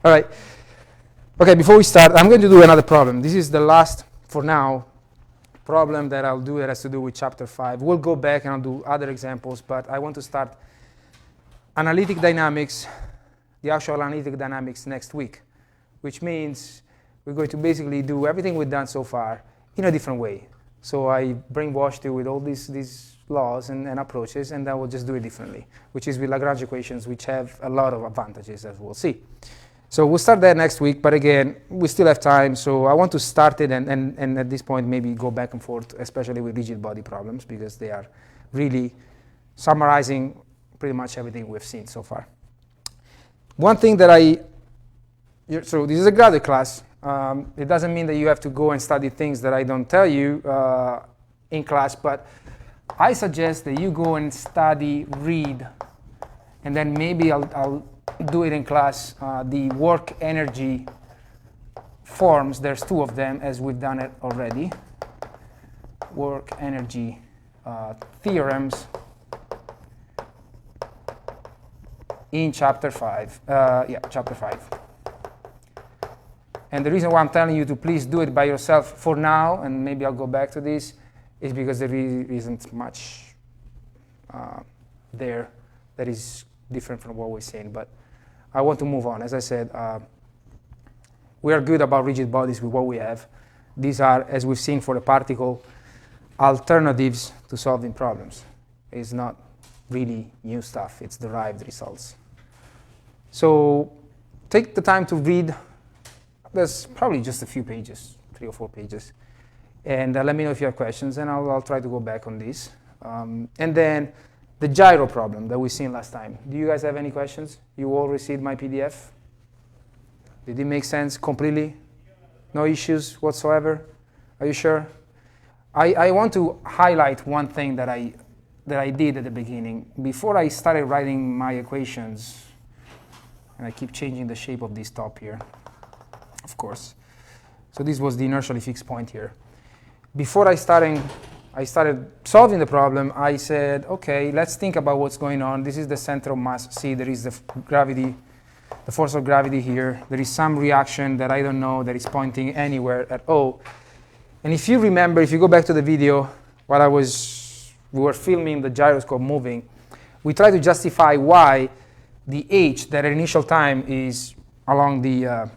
All right. Okay, before we start, I'm going to do another problem. This is the last, for now, problem that I'll do that has to do with chapter 5. We'll go back and I'll do other examples, but I want to start analytic dynamics, the actual analytic dynamics next week, which means we're going to basically do everything we've done so far in a different way. So I brainwashed you with all these laws and approaches, and then we'll just do it differently, which is with Lagrange equations, which have a lot of advantages, as we'll see. So we'll start that next week, but again, we still have time, so I want to start it and at this point maybe go back and forth, especially with rigid body problems, because they are really summarizing pretty much everything we've seen so far. One thing that so this is a graduate class. It doesn't mean that you have to go and study things that I don't tell you in class, but I suggest that you go and study, read, and then maybe I'll do it in class, the work energy forms. There's two of them, as we've done it already. Work energy theorems in chapter 5. Chapter 5. And the reason why I'm telling you to please do it by yourself for now, and maybe I'll go back to this, is because there really isn't much there that is different from what we're saying. But I want to move on. As I said, we are good about rigid bodies with what we have. These are, as we've seen for the particle, alternatives to solving problems. It's not really new stuff. It's derived results. So take the time to read. There's probably just a few pages, 3 or 4 pages. And let me know if you have questions, and I'll try to go back on this. And then the gyro problem that we've seen last time. Do you guys have any questions? You all received my PDF? Did it make sense completely? No issues whatsoever? Are you sure? I want to highlight one thing that I did at the beginning. Before I started writing my equations, and I keep changing the shape of this top here, of course. So this was the inertially fixed point here. Before I started solving the problem, I said, okay, let's think about what's going on. This is the center of mass. See, there is the gravity, the force of gravity here. There is some reaction that I don't know that is pointing anywhere at O. And if you remember, if you go back to the video, while we were filming the gyroscope moving, we tried to justify why the h, that at initial time is along the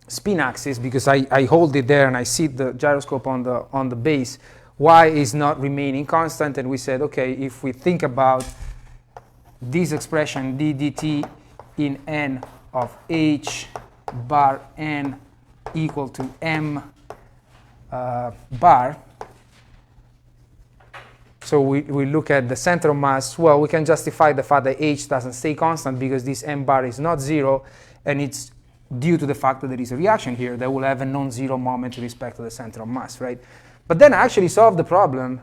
spin axis, because I hold it there and I see the gyroscope on the base, y is not remaining constant. And we said, okay, if we think about this expression d dt in n of h bar n equal to m bar, so we look at the center of mass, well, we can justify the fact that h doesn't stay constant because this m bar is not 0, and it's due to the fact that there is a reaction here that will have a non-zero moment with respect to the center of mass, right? But then I actually solved the problem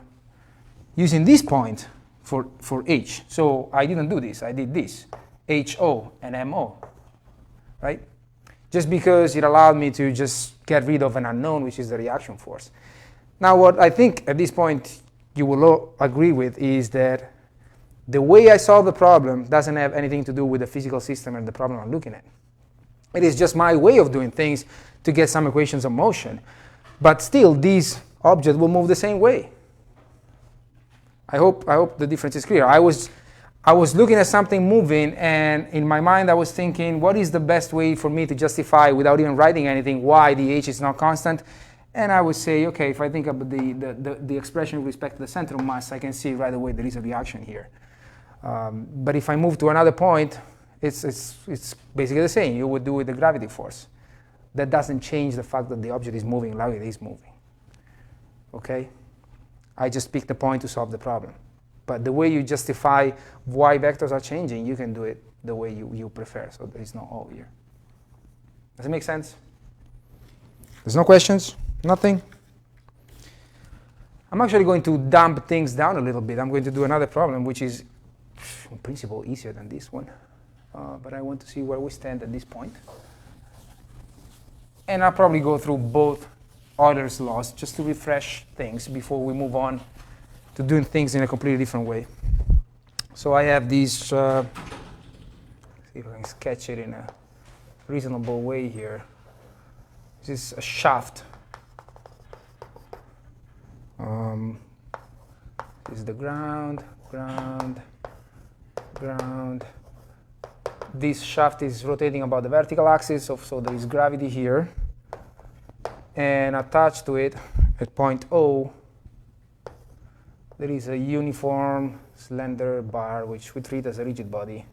using this point for h. So I didn't do this. I did this, HO and MO, right? Just because it allowed me to just get rid of an unknown, which is the reaction force. Now, what I think at this point you will all agree with is that the way I solve the problem doesn't have anything to do with the physical system and the problem I'm looking at. It is just my way of doing things to get some equations of motion. But still, these objects will move the same way. I hope the difference is clear. I was looking at something moving, and in my mind I was thinking, what is the best way for me to justify, without even writing anything, why the h is not constant? And I would say, okay, if I think about the expression with respect to the center of mass, I can see right away there is a reaction here. But if I move to another point, it's basically the same. You would do with the gravity force. That doesn't change the fact that the object is moving like it is moving. Okay? I just picked the point to solve the problem. But the way you justify why vectors are changing, you can do it the way you prefer. So there is no O here. Does it make sense? There's no questions? Nothing? I'm actually going to dump things down a little bit. I'm going to do another problem, which is, in principle, easier than this one. But I want to see where we stand at this point. And I'll probably go through both Euler's laws just to refresh things before we move on to doing things in a completely different way. So I have these, see if I can sketch it in a reasonable way here. This is a shaft. This is the ground, ground, ground. This shaft is rotating about the vertical axis, so there is gravity here. And attached to it, at point O, there is a uniform slender bar, which we treat as a rigid body.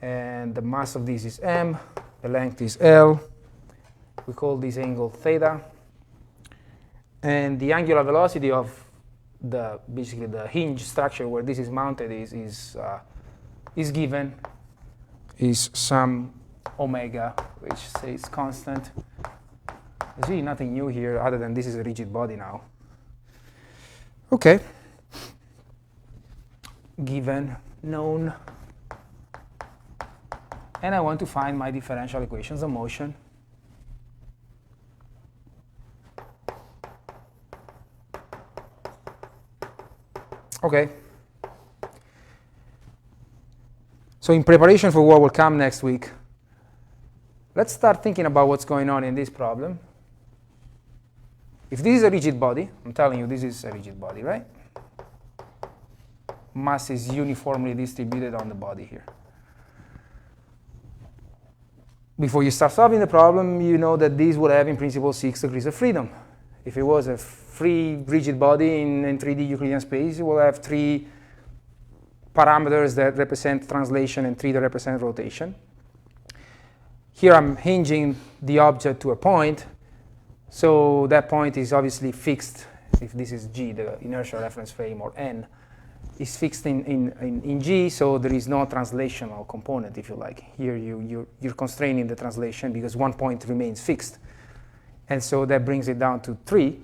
And the mass of this is m, the length is L. We call this angle theta. And the angular velocity of basically the hinge structure where this is mounted is given, is some omega, which stays constant. There's really nothing new here other than this is a rigid body now. Okay. Given, known. And I want to find my differential equations of motion. Okay. So in preparation for what will come next week, let's start thinking about what's going on in this problem. If this is a rigid body, I'm telling you this is a rigid body, right? Mass is uniformly distributed on the body here. Before you start solving the problem, you know that these will have in principle 6 degrees of freedom. If it was a free rigid body in 3D Euclidean space, you will have 3 parameters that represent translation and 3 that represent rotation. Here I'm hinging the object to a point, so that point is obviously fixed. If this is G, the inertial reference frame, or N, is fixed in G, so there is no translational component, if you like. Here you're constraining the translation because one point remains fixed. And so that brings it down to 3.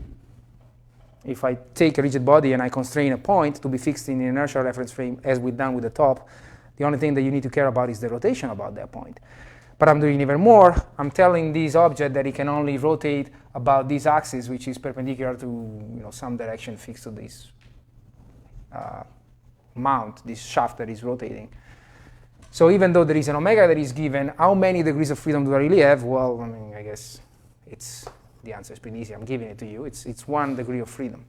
If I take a rigid body and I constrain a point to be fixed in the inertial reference frame, as we've done with the top, the only thing that you need to care about is the rotation about that point. But I'm doing even more. I'm telling this object that it can only rotate about this axis, which is perpendicular to some direction fixed to this mount, this shaft that is rotating. So even though there is an omega that is given, how many degrees of freedom do I really have? Well, I mean, I guess the answer is pretty easy. I'm giving it to you. It's 1 degree of freedom.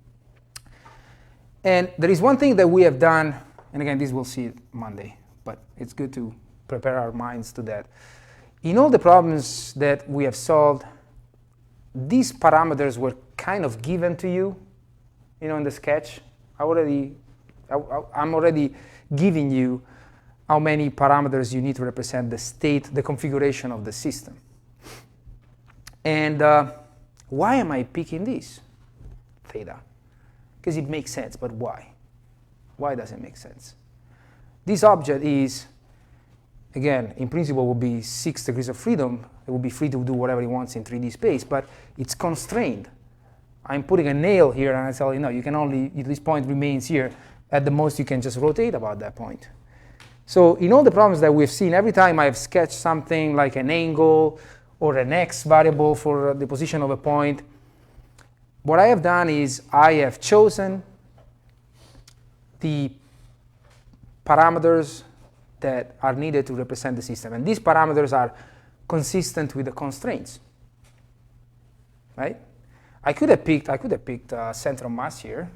And there is one thing that we have done, and again, this we'll see Monday, but it's good to prepare our minds to that. In all the problems that we have solved, these parameters were kind of given to you, in the sketch. I'm already giving you how many parameters you need to represent the state, the configuration of the system. And why am I picking this, theta? Because it makes sense, but why? Why does it make sense? This object is, again, in principle, will be 6 degrees of freedom. It will be free to do whatever it wants in 3D space, but it's constrained. I'm putting a nail here, and I tell you, no, you can only, if this point remains here, at the most you can just rotate about that point. So in all the problems that we've seen, every time I've sketched something like an angle or an x variable for the position of a point, what I have done is I have chosen the parameters that are needed to represent the system. And these parameters are consistent with the constraints, right? I could have picked center of mass here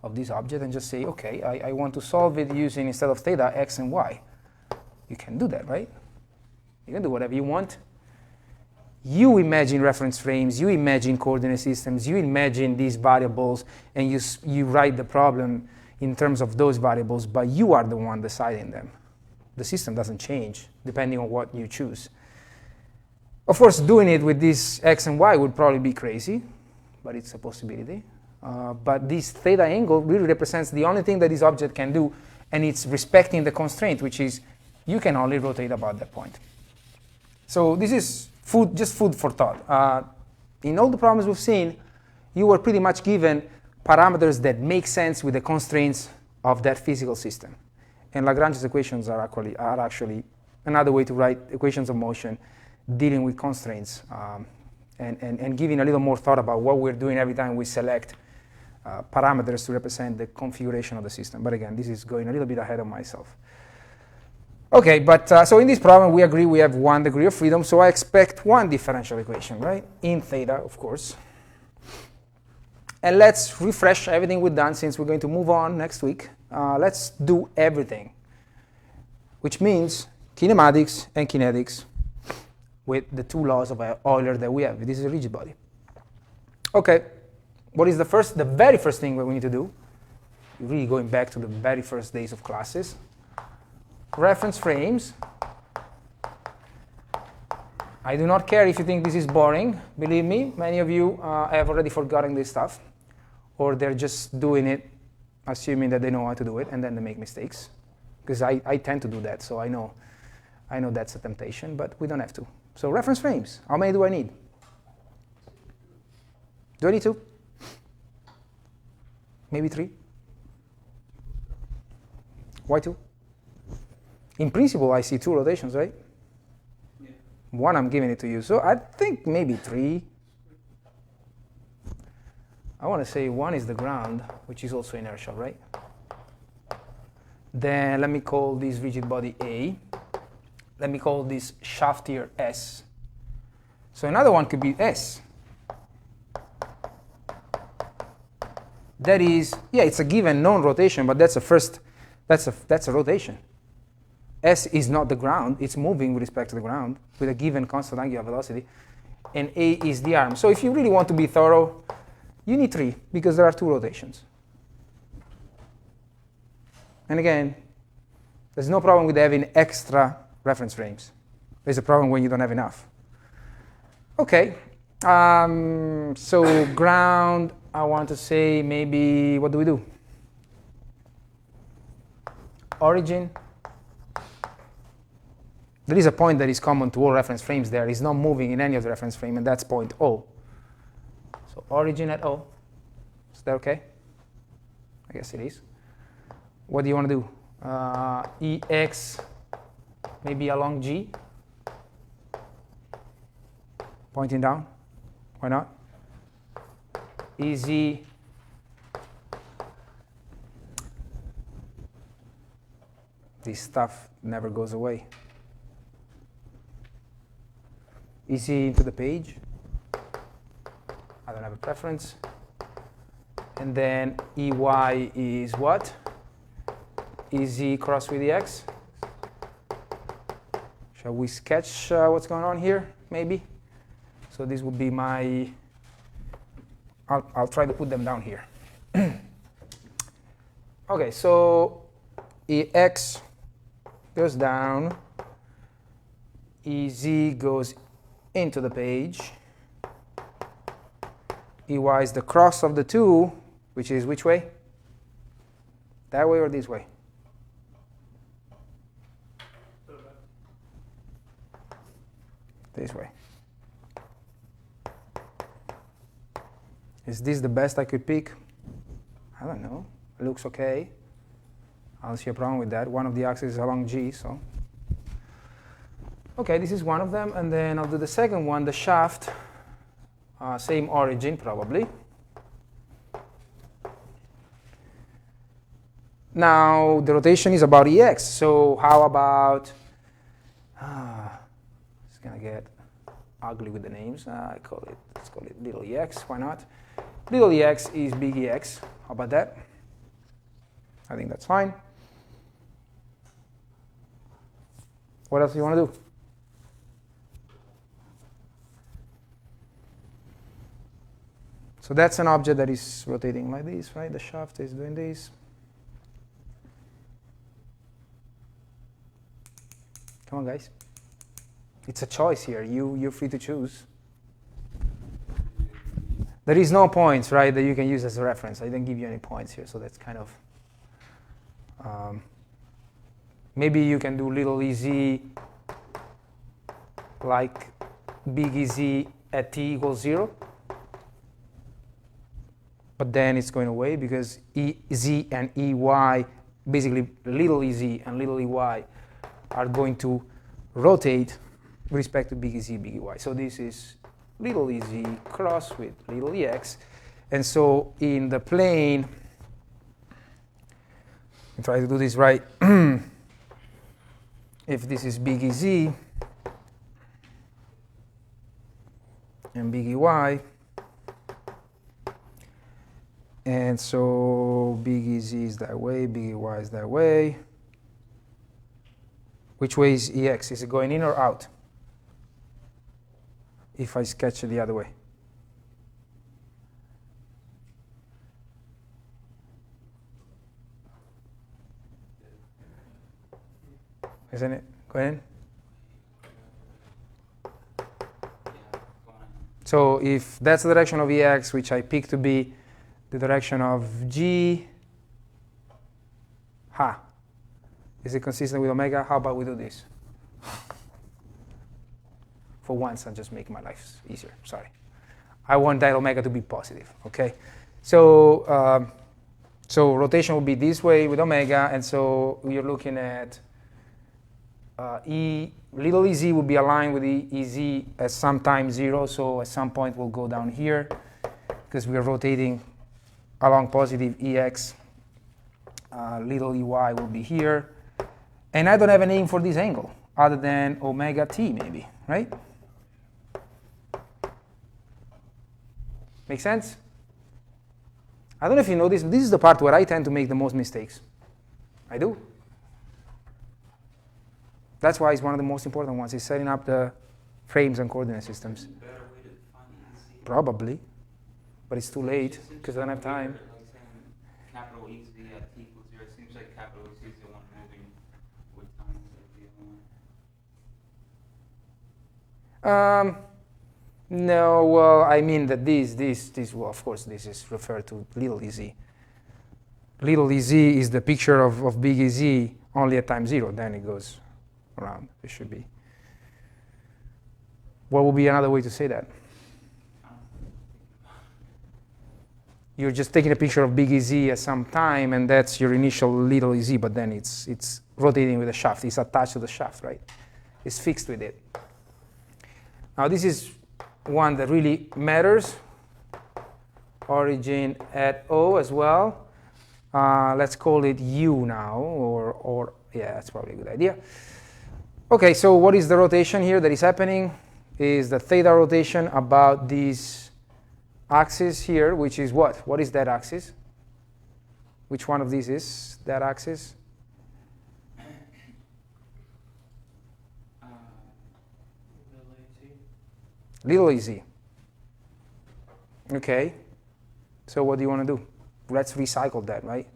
of this object and just say, okay, I want to solve it using, instead of theta, x and y. You can do that, right? You can do whatever you want. You imagine reference frames, you imagine coordinate systems, you imagine these variables, and you write the problem in terms of those variables, but you are the one deciding them. The system doesn't change depending on what you choose. Of course, doing it with this x and y would probably be crazy, but it's a possibility. But this theta angle really represents the only thing that this object can do, and it's respecting the constraint, which is you can only rotate about that point. So this is just food for thought. In all the problems we've seen, you were pretty much given parameters that make sense with the constraints of that physical system. And Lagrange's equations are actually another way to write equations of motion dealing with constraints and giving a little more thought about what we're doing every time we select parameters to represent the configuration of the system. But again, this is going a little bit ahead of myself. Okay, but so in this problem, we agree we have 1 degree of freedom, so I expect 1 differential equation, right? In theta, of course. And let's refresh everything we've done since we're going to move on next week. Let's do everything, which means kinematics and kinetics with the 2 laws of Euler that we have. This is a rigid body. Okay, what is the very first thing that we need to do? Really going back to the very first days of classes. Reference frames. I do not care if you think this is boring. Believe me, many of you have already forgotten this stuff, or they're just doing it assuming that they know how to do it, and then they make mistakes. Because I tend to do that, so I know that's a temptation, but we don't have to. So reference frames, how many do I need? Do I need 2? Maybe 3? Why 2? In principle, I see 2 rotations, right? Yeah. 1, I'm giving it to you. So I think maybe 3. I want to say 1 is the ground, which is also inertial, right? Then let me call this rigid body A. Let me call this shaft here S. So another one could be S. That is, yeah, it's a given known rotation, but that's a rotation. S is not the ground, it's moving with respect to the ground with a given constant angular velocity, and A is the arm. So if you really want to be thorough, you need 3 because there are 2 rotations. And again, there's no problem with having extra reference frames. There's a problem when you don't have enough. Okay, so ground, I want to say maybe, what do we do? Origin. There is a point that is common to all reference frames there. It's not moving in any of the reference frame, and that's point O. So origin at O. Is that okay? I guess it is. What do you want to do? EX, maybe along G. Pointing down. Why not? EZ. This stuff never goes away. EZ into the page. I don't have a preference. And then EY is what? EZ cross with EX. Shall we sketch what's going on here, maybe? So this would be my, I'll try to put them down here. Okay, so EX goes down, EZ goes into the page, EY is the cross of the 2, which is which way? That way or this way? This way. Is this the best I could pick? I don't know. It looks okay. I don't see a problem with that. One of the axes is along G, so. Okay, this is one of them, and then I'll do the second one, the shaft. Same origin, probably. Now, the rotation is about EX, so how about, it's going to get ugly with the names. Let's call it little EX, why not? Little EX is big EX. How about that? I think that's fine. What else do you want to do? So that's an object that is rotating like this, right? The shaft is doing this. Come on, guys. It's a choice here. You're free to choose. There is no points, right, that you can use as a reference. I didn't give you any points here, so that's kind of... maybe you can do little EZ like big EZ at t equals 0. But then it's going away because EZ and EY, basically little EZ and little EY, are going to rotate with respect to big EZ, big EY. So this is little EZ cross with little EX. And so in the plane, I'll try to do this right. if this is big EZ and big EY, and so big EZ is that way, big EY is that way. Which way is EX? Is it going in or out? If I sketch it the other way. Isn't it going in? So if that's the direction of EX, which I pick to be the direction of G, is it consistent with omega? How about we do this? For once, I'll just make my life easier. Sorry. I want that omega to be positive. Okay. So so rotation will be this way with omega, and so we are looking at little ez will be aligned with the ez at some time 0. So at some point we'll go down here because we are rotating along positive ex. Little ey will be here, and I don't have a name for this angle other than omega t, maybe, right? Make sense? I don't know if you know this, but this is the part where I tend to make the most mistakes. I do. That's why it's one of the most important ones, is setting up the frames and coordinate systems. Better way to define EZ. Probably, but it's too late because I don't have time. Like saying capital EZ at t equals 0, it seems like capital EZ is the one moving with time instead of the other one. No, well, I mean that this, well, of course, this is referred to little ez. Little ez is the picture of big ez only at time 0. Then it goes around. It should be. What would be another way to say that? You're just taking a picture of big ez at some time, and that's your initial little ez, but then it's rotating with the shaft. It's attached to the shaft, right? It's fixed with it. Now this is one that really matters. Origin at O as well. Let's call it U now, or yeah, that's probably a good idea. Okay, so what is the rotation here that is happening? Is the theta rotation about this axis here, which is what? What is that axis? Which one of these is that axis? Little ez. Okay. So what do you want to do? Let's recycle that, right?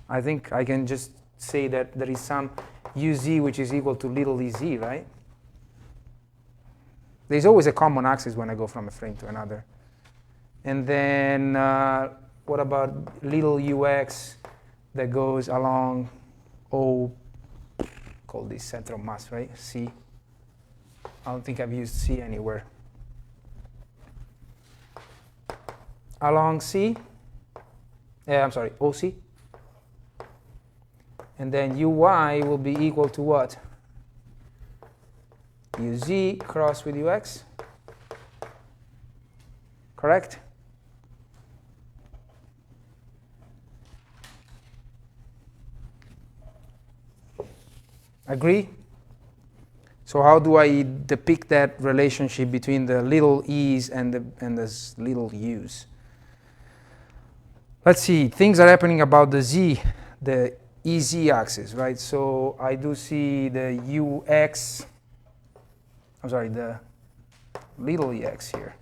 I think I can just say that there is some uz which is equal to little ez, right? There's always a common axis when I go from a frame to another. And then what about little ux that goes along O, call this center of mass, right? C. I don't think I've used C anywhere. Along C, I'm sorry, OC. And then UY will be equal to what? UZ cross with UX. Correct? Agree? So how do I depict that relationship between the little e's and the little u's? Let's see, things are happening about the z, the EZ axis, right? So I do see the UX, I'm sorry, the little EX here,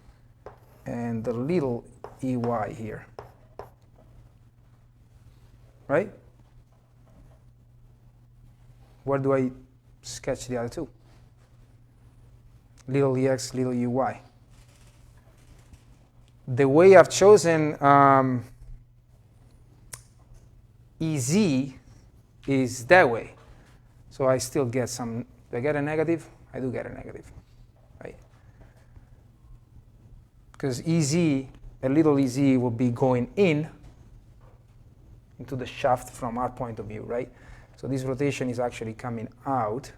and the little EY here, right? Where do I sketch the other two? Little EX, little UY. The way I've chosen EZ is that way. So I still get some, do I get a negative? I do get a negative, right? Because EZ, a little EZ will be going into the shaft from our point of view, right? So this rotation is actually coming out,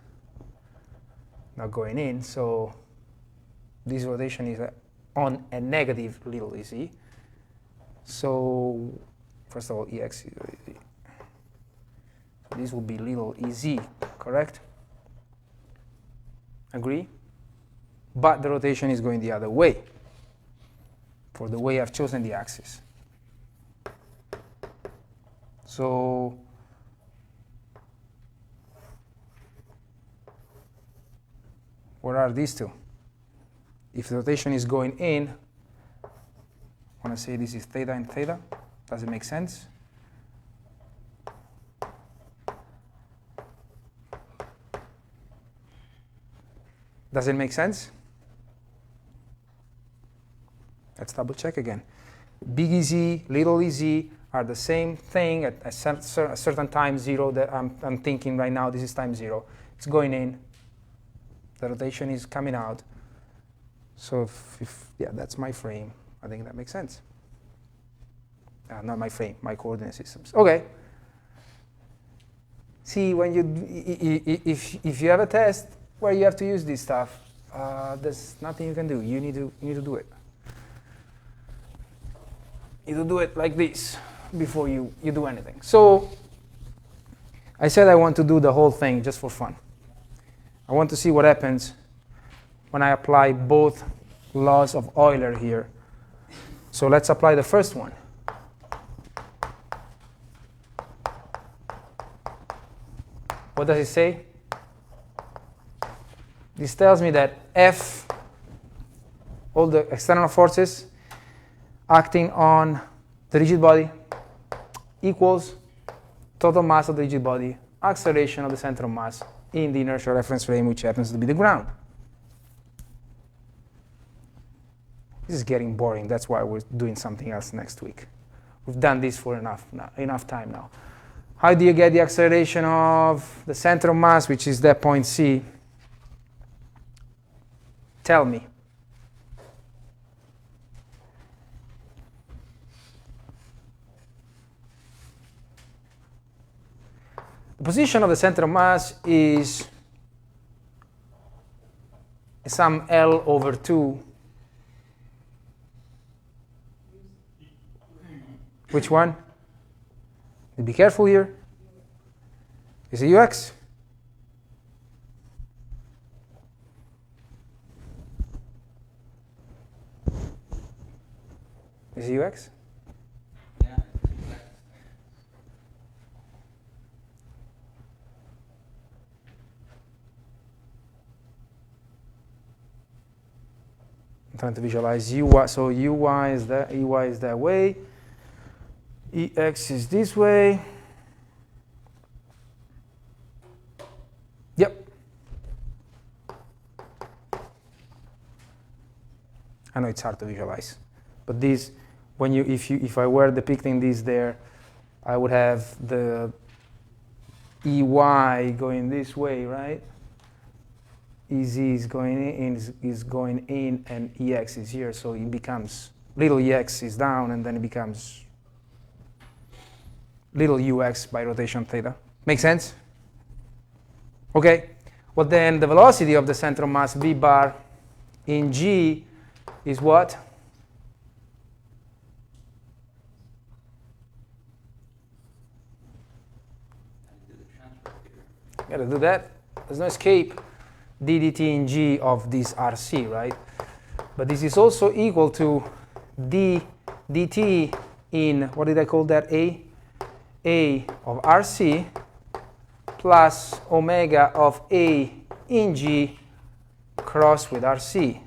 not going in. So this rotation is on a negative little EZ. So first of all, EX. This will be little EZ correct? Agree? But the rotation is going the other way, for the way I've chosen the axis. So where are these two? If the rotation is going in, I want to say this is theta and theta. Does it make sense? Does it make sense? Let's double check again. Big EZ, little EZ are the same thing at a certain time zero that I'm thinking right now. This is time zero. It's going in. The rotation is coming out. So yeah, that's my frame. I think that makes sense. Not my frame, my coordinate systems. Okay. See, when if you have a test where you have to use this stuff, there's nothing you can do. You need to do it. You need to do it like this before you do anything. So I said I want to do the whole thing just for fun. I want to see what happens when I apply both laws of Euler here. So let's apply the first one. What does it say? This tells me that F, all the external forces acting on the rigid body, equals total mass of the rigid body, acceleration of the center of mass in the inertial reference frame, which happens to be the ground. This is getting boring. That's why we're doing something else next week. We've done this for enough time now. How do you get the acceleration of the center of mass, which is that point C? Tell me. The position of the center of mass is some L over 2. Which one? Be careful here. Is it UX? Is it UX? Yeah. I'm trying to visualize UI. So UI is that, EY is that way. EX is this way. Yep. I know it's hard to visualize, but this, if I were depicting this there, I would have the EY going this way, right? EZ is going in, and EX is here, so it becomes little EX is down, and then it becomes little UX by rotation theta. Make sense? Okay. Well, then the velocity of the center of mass V bar in G is what? Gotta do that. There's no escape. D dt in G of this RC, right? But this is also equal to d dt in, what did I call that, A of RC plus omega of A in G cross with RC.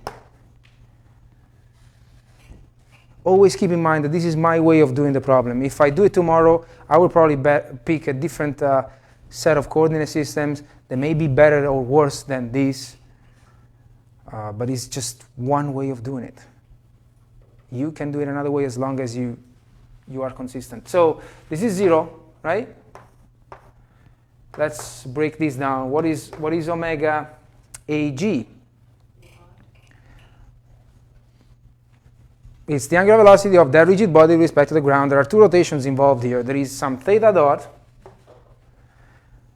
Always keep in mind that this is my way of doing the problem. If I do it tomorrow, I will probably pick a different set of coordinate systems that may be better or worse than this, but it's just one way of doing it. You can do it another way as long as you are consistent. So this is 0, right? Let's break this down. What is omega AG? It's the angular velocity of that rigid body with respect to the ground. There are two rotations involved here. There is some theta dot.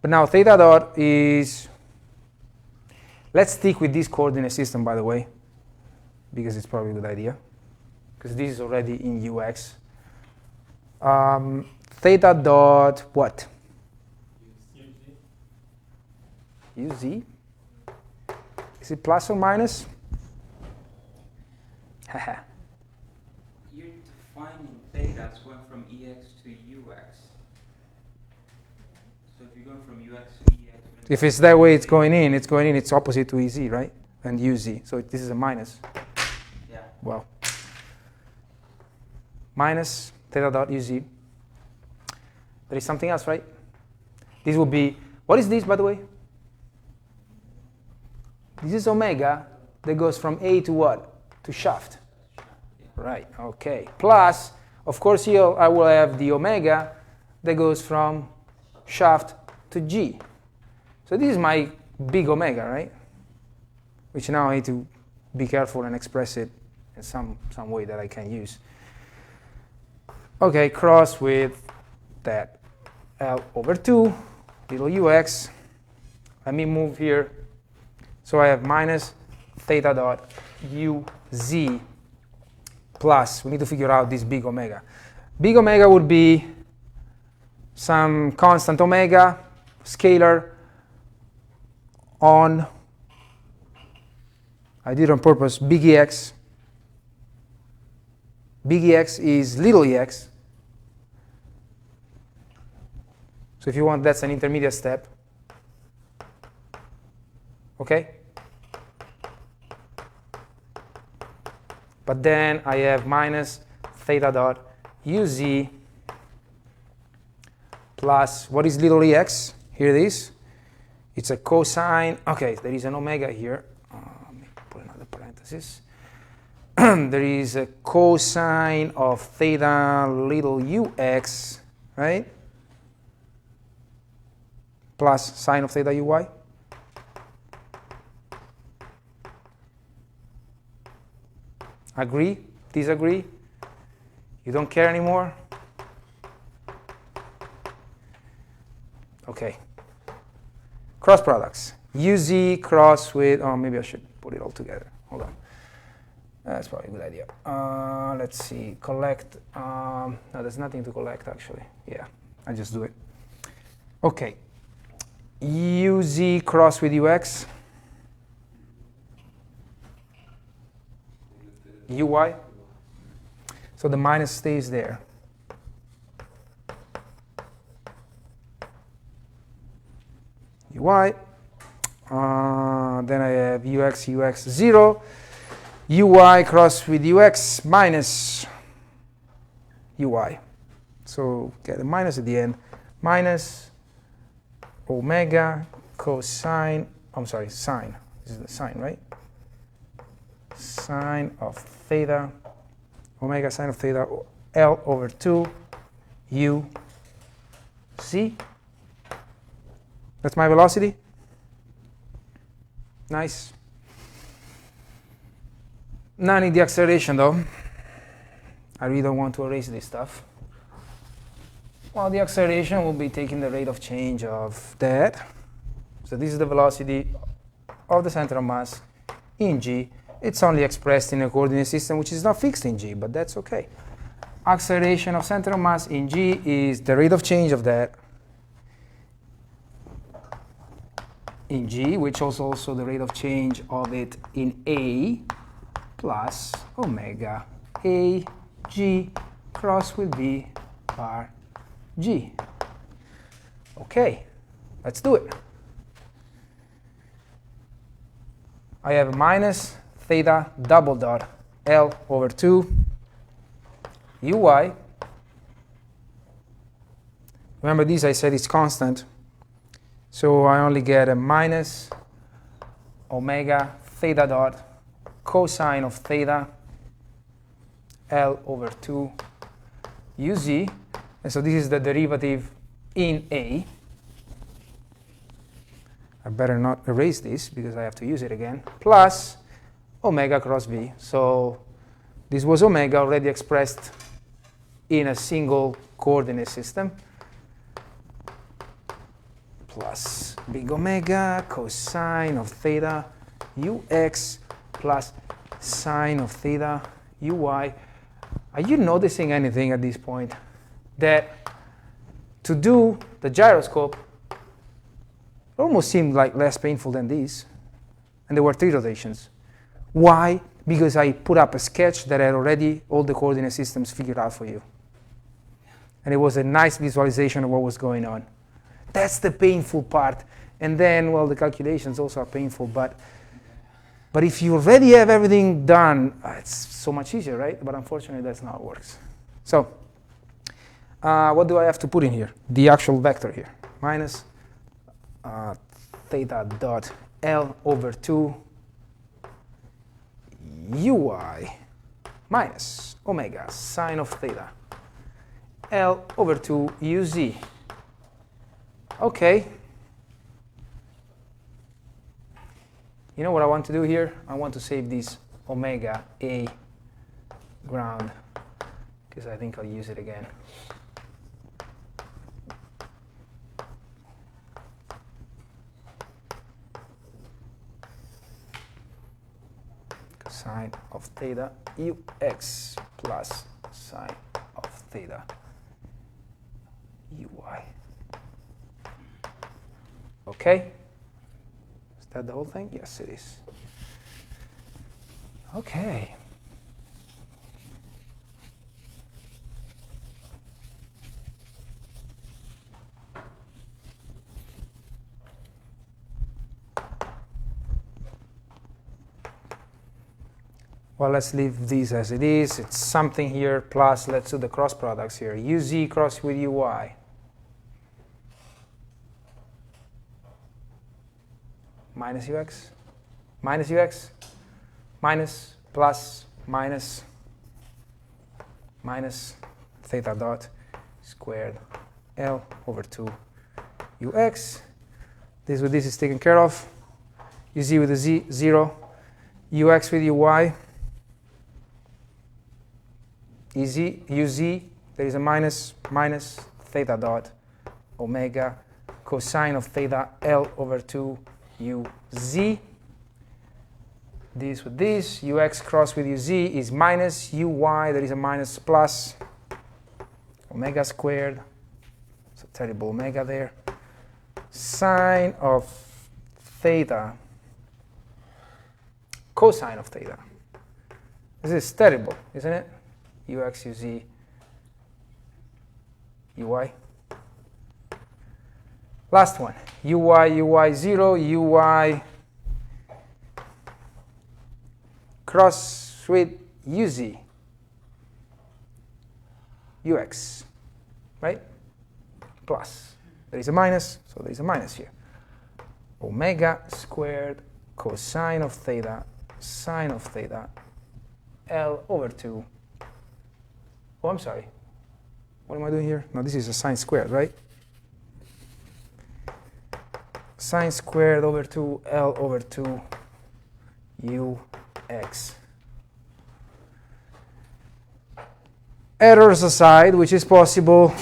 But now theta dot is, let's stick with this coordinate system, by the way, because it's probably a good idea, because this is already in UX. Theta dot what? uz. Is it plus or minus? Haha. You're defining theta as going from EX to UX. So if you're going from UX to EX... If it's that way, it's going in, it's opposite to EZ, right? And UZ. So this is a minus. Yeah. Well, minus theta dot UZ. There is something else, right? This will be, what is this, by the way? This is omega that goes from A to what? To shaft. Right, okay. Plus, of course, here I will have the omega that goes from shaft to G. So this is my big omega, right? Which now I need to be careful and express it in some way that I can use. Okay, cross with that L over 2, little ux. Let me move here. So I have minus theta dot uz plus, we need to figure out this big omega. Big omega would be some constant omega, scalar, on, I did it on purpose, big Ex. Big Ex is little ex. So if you want, that's an intermediate step. Okay? But then I have minus theta dot uz plus, what is little ex? Here it is. It's a cosine. Okay, there is an omega here. Let me put another parenthesis. There is a cosine of theta little ux, right? Plus sine of theta uy. Agree? Disagree? You don't care anymore? Okay. Cross products. uz cross with, oh, maybe I should put it all together. Hold on. That's probably a good idea. Let's see. Collect. No, there's nothing to collect, actually. Yeah, I just do it. Okay. uz cross with ux. uy. So the minus stays there. uy. Then I have ux, 0. uy cross with ux minus uy. So get a minus at the end. Minus omega cosine, I'm sorry, sine. This is the sine, right? Sine of theta, omega sine of theta, L over 2 u c. That's my velocity. Nice. Now I need the acceleration, though. I really don't want to erase this stuff. Well, the acceleration will be taking the rate of change of that. So this is the velocity of the center of mass in g. It's only expressed in a coordinate system which is not fixed in g, but that's okay. Acceleration of center of mass in g is the rate of change of that in g, which is also the rate of change of it in a plus omega a g cross with b bar g. Okay, let's do it. I have minus theta double dot L over 2 uy. Remember this, I said it's constant. So I only get a minus omega theta dot cosine of theta L over 2 uz. And so this is the derivative in A. I better not erase this because I have to use it again. Plus omega cross v. So this was omega already expressed in a single coordinate system. Plus big omega cosine of theta ux plus sine of theta uy. Are you noticing anything at this point? That to do the gyroscope, almost seemed like less painful than these. And there were 3 rotations. Why? Because I put up a sketch that had already all the coordinate systems figured out for you. And it was a nice visualization of what was going on. That's the painful part. And then, well, the calculations also are painful, but if you already have everything done, it's so much easier, right? But unfortunately, that's not how it works. So what do I have to put in here? The actual vector here, minus theta dot L over 2 Uy minus omega sine of theta L over 2 Uz. Okay. You know what I want to do here? I want to save this omega A ground, because I think I'll use it again. Sine of theta Ux plus sine of theta Uy. Okay? Is that the whole thing? Yes, it is. Okay. Well, let's leave this as it is. It's something here, plus let's do the cross products here. Uz cross with Uy. Minus Ux, minus Ux, minus, plus, minus, minus theta dot squared L over 2 Ux. This with this is taken care of. Uz with the Z, 0. Ux with Uy. Uz, there is a minus, minus theta dot omega cosine of theta L over 2 Uz. This with this, Ux cross with Uz is minus Uy, there is a minus plus omega squared, it's a terrible omega there, sine of theta, cosine of theta. This is terrible, isn't it? Ux, Uz, Uy. Last one, Uy 0, Uy cross with Uz, Ux, right? Plus. There is a minus, so there is a minus here. Omega squared cosine of theta, sine of theta, L over 2. Oh, I'm sorry. What am I doing here? No, this is a sine squared, right? Sine squared over 2 L over 2 Ux. Errors aside, which is possible,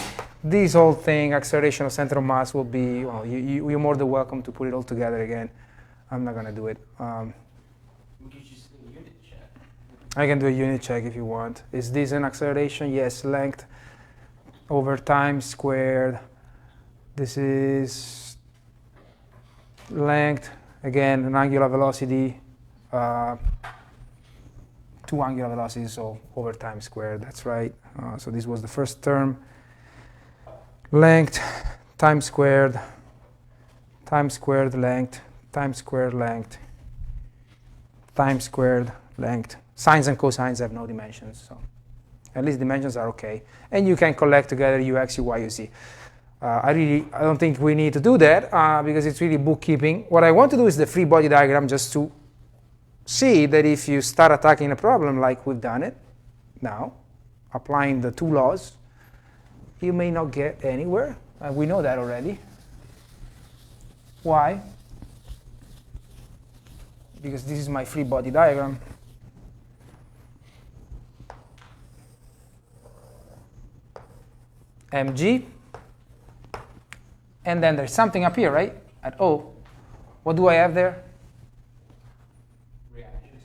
this whole thing, acceleration of center of mass, will be, well, you're more than welcome to put it all together again. I'm not going to do it. We could just do a unit check. I can do a unit check if you want. Is this an acceleration? Yes, length over time squared. This is length, again, an angular velocity, 2 angular velocities, so over time squared, that's right. So this was the first term. Length, time squared length, time squared length, time squared length. Sines and cosines have no dimensions, so at least dimensions are okay. And you can collect together Ux, Uy, Uz. I don't think we need to do that because it's really bookkeeping. What I want to do is the free body diagram, just to see that if you start attacking a problem like we've done it now, applying the 2 laws, you may not get anywhere. We know that already. Why? Because this is my free body diagram. Mg. And then there's something up here, right? At O. What do I have there?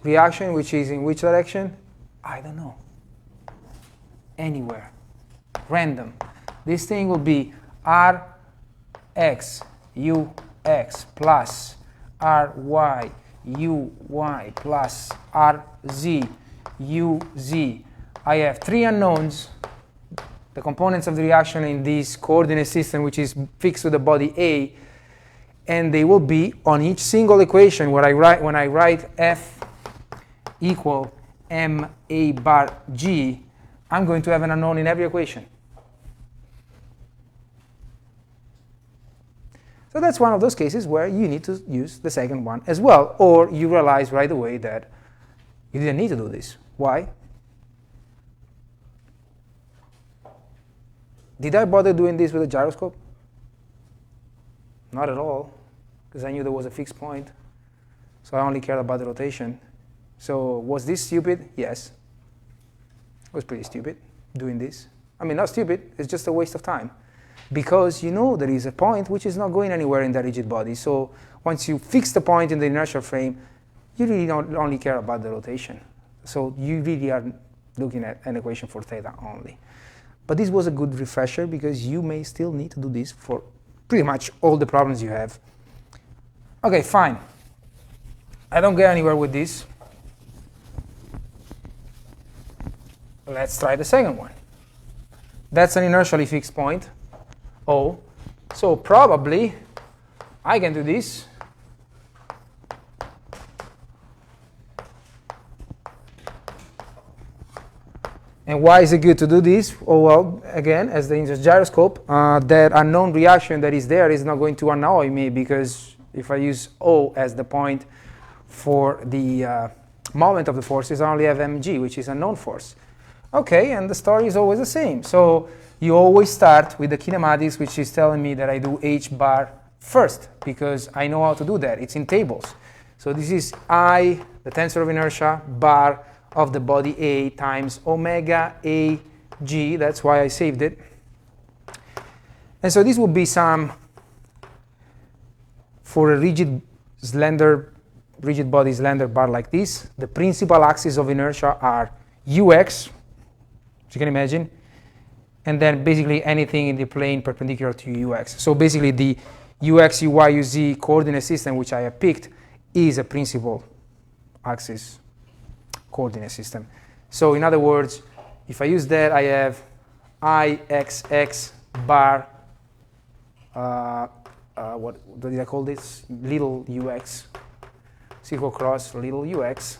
Reaction, which is in which direction? I don't know. Anywhere. Random. This thing will be R, X, U, Rx plus Ry Uy plus Rz Uz. I have three unknowns, the components of the reaction in this coordinate system, which is fixed to the body A, and they will be on each single equation where when I write F equal ma bar g, I'm going to have an unknown in every equation. So that's one of those cases where you need to use the second one as well, or you realize right away that you didn't need to do this. Why? Did I bother doing this with a gyroscope? Not at all, because I knew there was a fixed point. So I only cared about the rotation. So was this stupid? Yes. It was pretty stupid doing this. I mean, not stupid, it's just a waste of time. Because you know there is a point which is not going anywhere in the rigid body. So once you fix the point in the inertial frame, you really don't only care about the rotation. So you really are looking at an equation for theta only. But this was a good refresher because you may still need to do this for pretty much all the problems you have. Okay, fine. I don't get anywhere with this. Let's try the second one. That's an inertially fixed point, O. So probably I can do this. And why is it good to do this? Oh, well, again, as the inverse gyroscope, that unknown reaction that is there is not going to annoy me, because if I use O as the point for the moment of the forces, I only have mg, which is a known force. Okay, and the story is always the same. So you always start with the kinematics, which is telling me that I do h bar first, because I know how to do that. It's in tables. So this is I, the tensor of inertia, bar of the body A times omega A g. That's why I saved it. And so this would be some, for a rigid body slender bar like this, the principal axes of inertia are ux, as you can imagine, and then basically anything in the plane perpendicular to ux. So basically the ux, uy, uz coordinate system, which I have picked, is a principal axis coordinate system. So in other words, if I use that, I have ixx bar, what did I call this? Little ux, circle cross little ux,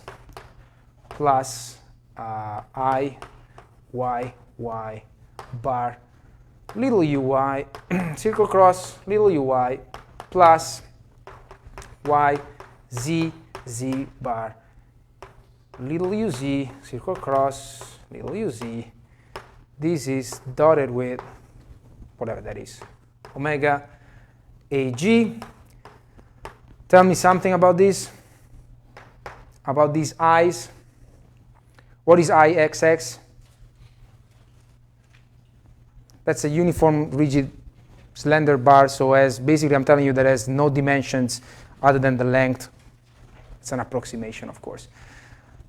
plus I, y, y, bar, little uy, circle cross little uy, plus y, z, z bar, little uz, circle cross little uz. This is dotted with whatever that is, omega ag. Tell me something about this, about these i's. What is ixx? That's a uniform rigid slender bar, so as basically I'm telling you that has no dimensions other than the length. It's an approximation, of course.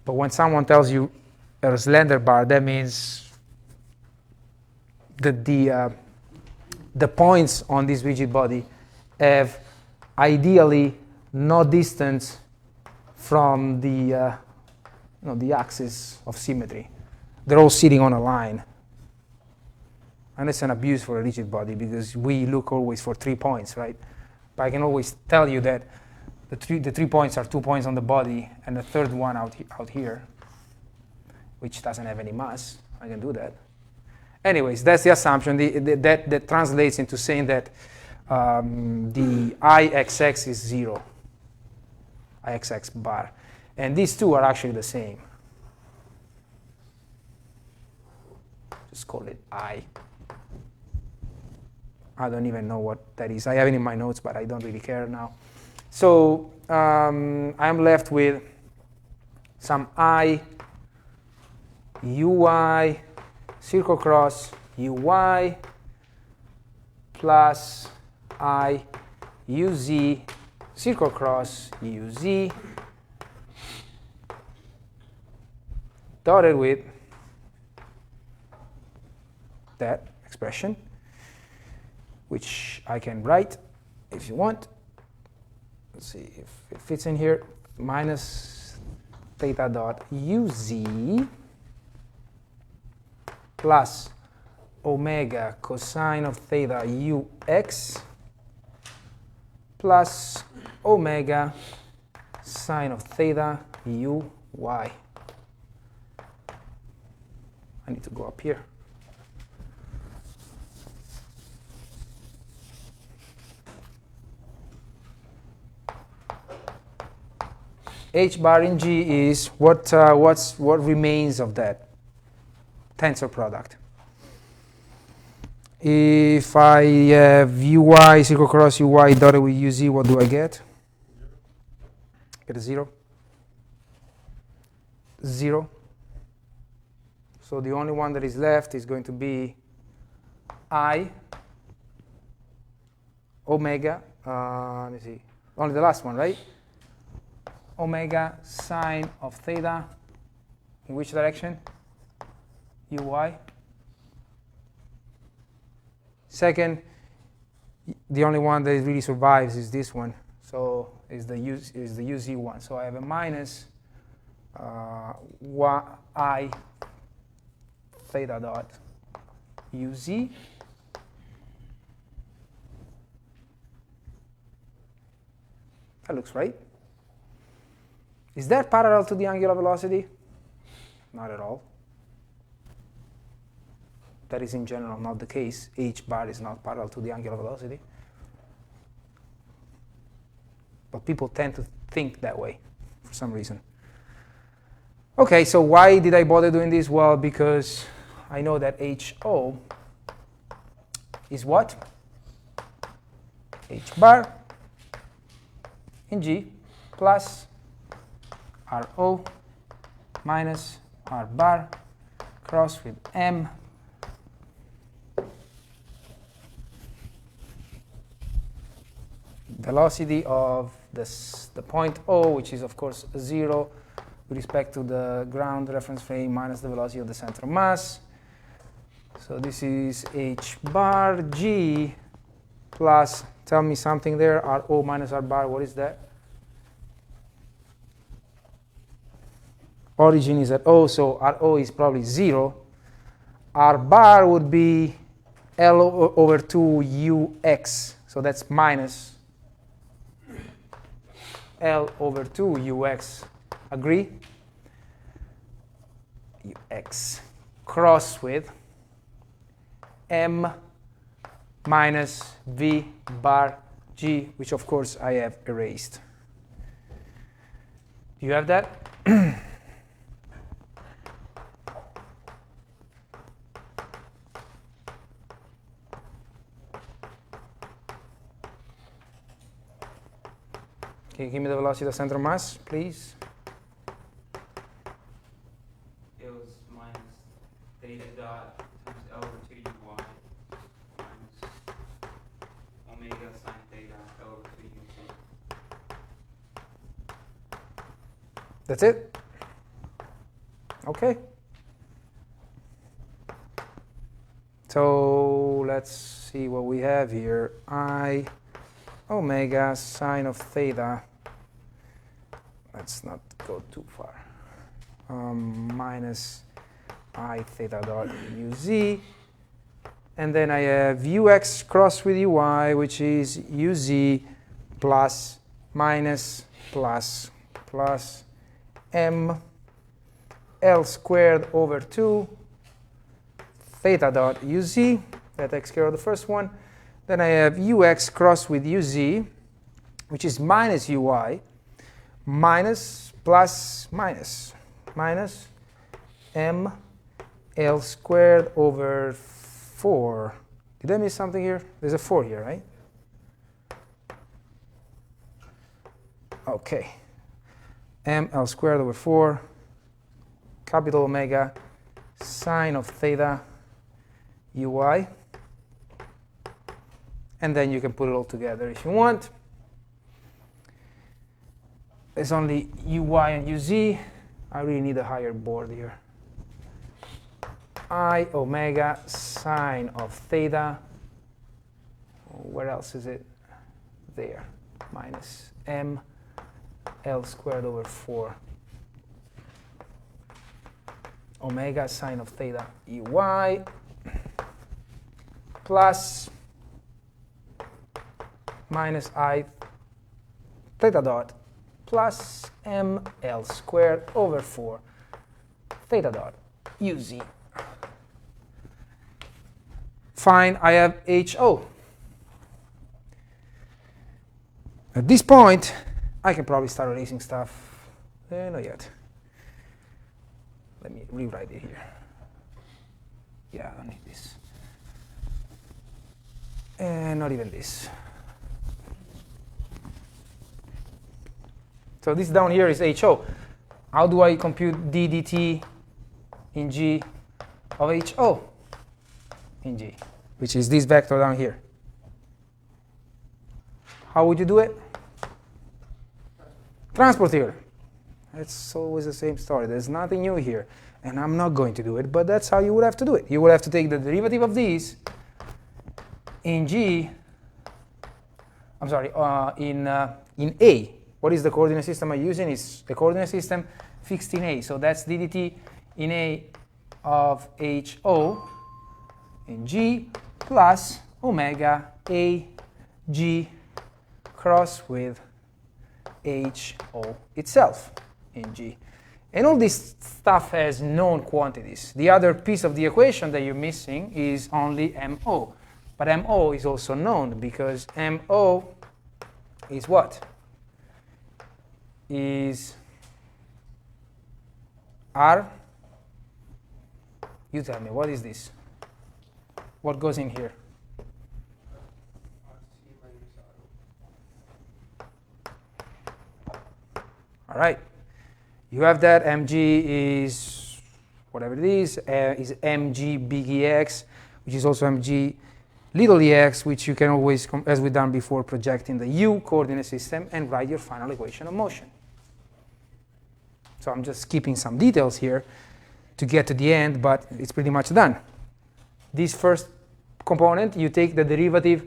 But when someone tells you a slender bar, that means that the points on this rigid body have ideally no distance from the axis of symmetry. They're all sitting on a line. And it's an abuse for a rigid body, because we look always for 3 points, right? But I can always tell you that the three points are 2 points on the body and the third one out here, which doesn't have any mass. I can do that. Anyways, that's the assumption. That translates into saying that the ixx is 0, ixx bar. And these two are actually the same. Just call it I. I don't even know what that is. I have it in my notes, but I don't really care now. So I'm left with some I, uy, circle cross uy, plus I, uz, circle cross uz, dotted with that expression, which I can write if you want let's see if it fits in here, minus theta dot uz plus omega cosine of theta ux plus omega sine of theta uy. I need to go up here. H bar in G is what remains of that tensor product. If I have uy is equal cross uy dotted with uz, what do I get? Get a 0. 0. So the only one that is left is going to be I omega, let me see, only the last one, right? Omega sine of theta, in which direction? Uy. Second, the only one that really survives is this one, so is the uz one. So I have a minus y theta dot uz. That looks right. Is that parallel to the angular velocity? Not at all. That is in general not the case. H bar is not parallel to the angular velocity. But people tend to think that way for some reason. Okay, so why did I bother doing this? Well, because I know that HO is what? H bar in G plus RO minus R bar cross with M velocity of the point O, which is of course 0 with respect to the ground reference frame minus the velocity of the center of mass. So this is H bar G plus, tell me something there, RO minus R bar, what is that? Origin is at O, so RO is probably 0. R bar would be L over 2 UX, so that's minus L over 2 UX. Agree? UX cross with M minus V bar G, which of course I have erased. Do you have that? Can you give me the velocity of the center of mass, please? It was minus theta dot times L over 2 uy minus omega sine theta L over 2 uc. That's it? Okay. So let's see what we have here. I omega sine of theta, let's not go too far, minus I theta dot uz, and then I have ux cross with uy, which is uz plus minus plus plus m L squared over 2 theta dot uz, that takes care of the first one. Then I have ux cross with uz, which is minus uy, minus plus minus, minus m L squared over 4. Did I miss something here? There's a 4 here, right? Okay. M L squared over 4, capital omega, sine of theta uy. And then you can put it all together if you want. There's only uy and uz. I really need a higher board here. I omega sine of theta. Where else is it? There. minus m L squared over 4 omega sine of theta EY plus minus I theta dot plus m L squared over 4 theta dot UZ. Fine, I have HO. At this point, I can probably start erasing stuff. Not yet. Let me rewrite it here. Yeah, I don't need this. And not even this. So this down here is HO. How do I compute d dt in G of HO in G, which is this vector down here? How would you do it? Transport theorem. It's always the same story. There's nothing new here. And I'm not going to do it, but that's how you would have to do it. You would have to take the derivative of these in G, I'm sorry, in A. What is the coordinate system I'm using? It's the coordinate system fixed in A. So that's d dt in A of HO in G plus omega A G cross with HO itself in G. And all this stuff has known quantities. The other piece of the equation that you're missing is only MO. But MO is also known because MO is what? Is R? You tell me, what is this? What goes in here? All right. You have that. Mg is whatever it is mg big Ex, which is also mg little ex, which you can always, as we've done before, project in the u coordinate system and write your final equation of motion. So I'm just skipping some details here to get to the end, but it's pretty much done. This first component, you take the derivative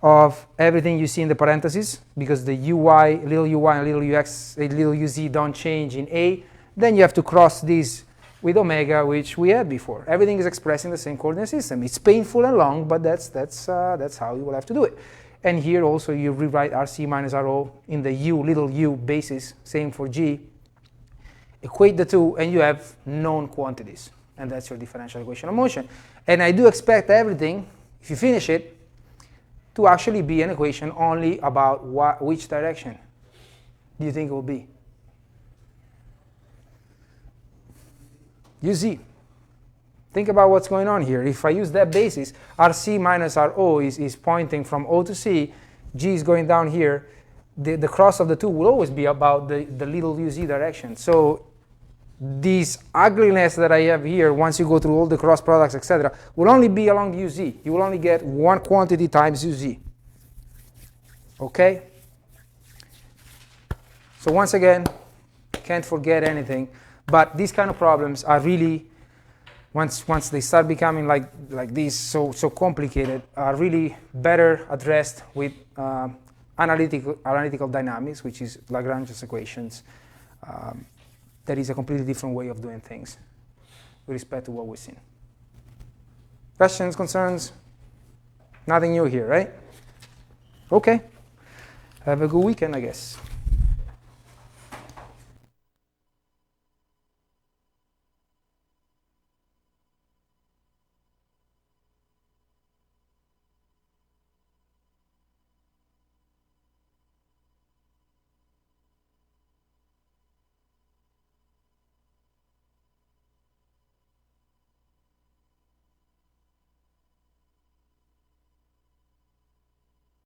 of everything you see in the parentheses, because the uy, little uy and little ux, little uz don't change in A. Then you have to cross this with omega, which we had before. Everything is expressed in the same coordinate system. It's painful and long, but that's how you will have to do it. And here also you rewrite RC minus RO in the u, little u basis, same for G. Equate the two, and you have known quantities. And that's your differential equation of motion. And I do expect everything, if you finish it, to actually be an equation only about which direction do you think it will be? UZ. Think about what's going on here. If I use that basis, RC minus RO is pointing from O to C, G is going down here, the cross of the two will always be about the little UZ direction. So this ugliness that I have here, once you go through all the cross products, etc., will only be along the UZ. You will only get one quantity times UZ. Okay? So once again, can't forget anything. But these kind of problems are really, once they start becoming like this, so complicated, are really better addressed with analytical dynamics, which is Lagrange Equations. That is a completely different way of doing things with respect to what we've seen. Questions, concerns? Nothing new here, right? Okay. Have a good weekend, I guess.